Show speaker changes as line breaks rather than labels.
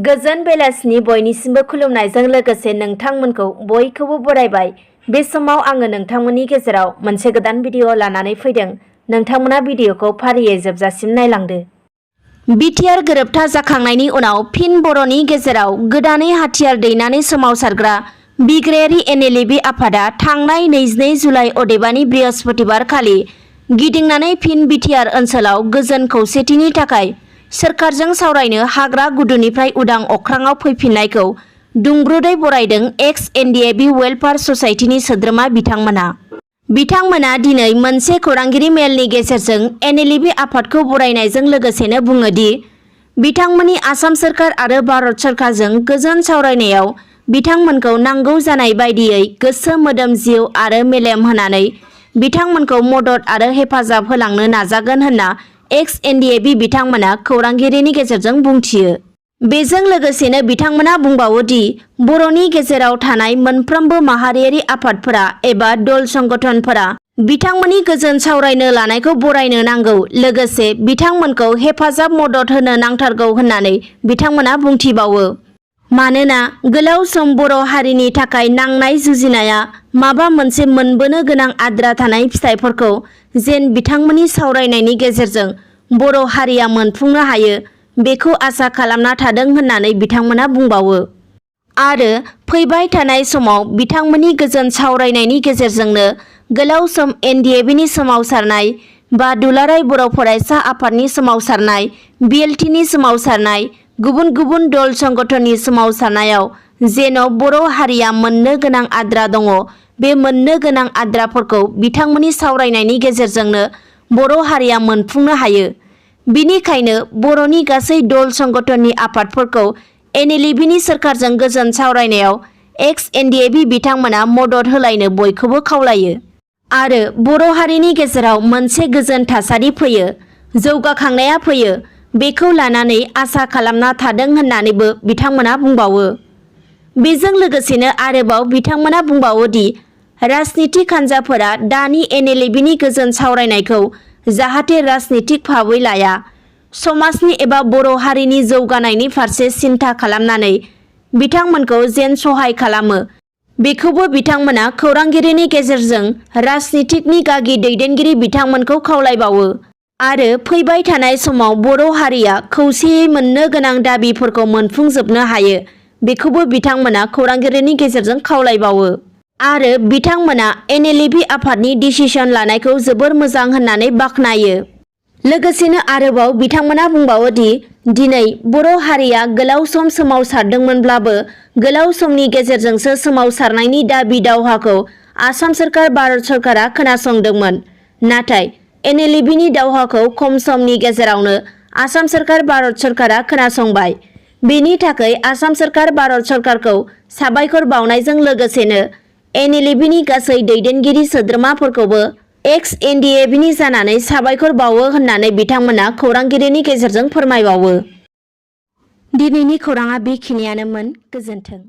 गोजोन बेलासिनि बयनिसिमबो खुलुमनायजों लोगोसे नोंथांमोनखौ बयखौबो बरायबाय। बे समाव आङो नोंथांमोननि गेजेराव मोनसे गोदान भिडिअ लानानै फैदों। नोंथांमोना भिडिअखौ फारियै जोबजासिम नायलांदो। बिटिआर गोरोबथा जाखांनायनि उनाव फिन बर'नि गेजेराव गोदानै हाथियार दैनानै सोमावसारग्रा बिग्रायारि NDFB आफादा थांनाय 22 जुलाइ अदेबानि बृहस्पतिबार खालि गिदिंनानै फिन बिटिआर ओनसोलाव गोजोन खौसेथिनि थाखाय सोरखारजों सावरायनो हाग्रा गुदुनिफ्राय उदां अख्राङाव फैफिननायखौ दुंब्रुदै बरायदों एक्स NDFB वेलफेयार ससाइटिनि सोद्रोमा बिथांमोना दिनै मोनसे खौरांगिरि मेलनि गेजेरजों NDFB आफादखौ बरायनायजों लोगोसेनो बुङो दि बिथांमोननि आसाम सोरखार आरो भारत सोरखारजों गोजोन सावरायनायाव बिथांमोनखौ नांगौ जानाय बायदियै गोसो मोदोम जिउ आरो मेलेम होनानै बिथांमोनखौ मदद आरो हेफाजाब होलांनो नाजागोन होनना एक्स NDFB बिथांमोना खौरांगिरिनि गेजेरजों बुंथियो। बेजों लोगोसेनो बिथांमोना बुंबावो दि बर'नि गेजेराव थानाय मोनफ्रोमबो माहारियारि आफादफोरा एबा दल संगठनफोरा बिथांमोननि गोजोन सावरायनो लानायखौ बरायनो नांगौ, लोगोसे बिथांमोनखौ हेफाजाब मदद होनो नांथारगौ होननानै बिथांमोना बुंथिबावो। मानोना गोलाव सम बर' हारिनि थाखाय नांनाय जुजिनाया माबा मोनसे मोनबोनो गोनां आद्रा थानाय फिथाइफोरखौ जेन बिथांमोननि सावरायनायनि गेजेरजों बर' हारिया मोनफुंनो हायो, बेखौ आसा खालामना थादों होननानै बिथांमोना बुंबावो। आरो फैबाय थानाय समाव बिथांमोननि गोजोन सावरायनायनि गेजेरजोंनो गोलाव सम NDFBनि सोमावसारनाय बा दुलाराय बर' फरायसा आफादनि सोमावसारनाय, BLTनि सोमावसारनाय, गुबुन गुबुन दल संगठननि सोमावसारनायाव जेन' बर' हारिया मोननो गोनां आद्रा दङ, बे मोननो गोनां आद्राफोरखौ बिथांमोननि सावरायनायनि गेजेरजोंनो बर' हारिया मोनफुंनो हायो। बिनिखायनो बर'नि गासै दल संगठननि आफादफोरखौ NDFBनि सोरखारजों गोजोन सावरायनायाव एक्स NDFB बिथांमोना मदद होलायनो बयखौबो खावलायो। आरो बर' हारिनि गेजेराव मोनसे गोजोन थासारि फैयो, जौगाखांनाया फैयो, बेखौ लानानै आसा खालामना थादों होननानैबो बिथांमोना बुंबावो। बेजों लोगोसेनो आरोबाव बिथांमोना बुंबावो दि राजनितिक हान्जाफोरा दानि NDFBनि गोजोन सावरायनायखौ जाहाथे राजनितिक भाबै लाया, समाजनि एबा बर' हारिनि जौगानायनि फारसे सिन्था खालामनानै बिथांमोनखौ जेन सहाय खालामो, बेखौबो बिथांमोना खौरांगिरिनि गेजेरजों राजनितिकनि गागि दैदेनगिरि बिथांमोनखौ खावलायबावो। आरो फैबाय थानाय समाव बर' हारिया खौसेयै मोननो गोनां दाबिफोरखौ मोनफुंजोबनो हायो, बेखौबो बिथांमोना खौरांगिरिनि गेजेरजों खावलायबावो। आरो बिथांमोना NDFB आफादनि डिसिसन लानायखौ जोबोर मोजां होननानै बाख्नायो। लोगोसेनो आरोबाव बिथांमोना बुंबावो दि दिनै बर' हारिया गोलाव सम सोमावसारदोंमोनब्लाबो गोलाव समनि गेजेरजोंसो सोमावसारनायनि दाबि दावहाखौ आसाम सोरखार भारत सोरखारा खोनासंदोंमोन। नाथाय NDFBनि दावहाखौ खम समनि गेजेरावनो आसाम सोरखार भारत सोरखारा खोनासंबाय। बेनि थाखाय आसाम सोरखार भारत सोरखारखौ साबायखर बावनायजों लोगोसेनो NDFBनि गासै दैदेनगिरि सोद्रोमाफोरखौबो एक्स NDFBनि जानानै साबायखर बावो होननानै बिथांमोना खौरांगिरिनि गेजेरजों फोरमायबावो। दिनैनि खौराङा बेखिनियानोमोन। गोजोन्थों।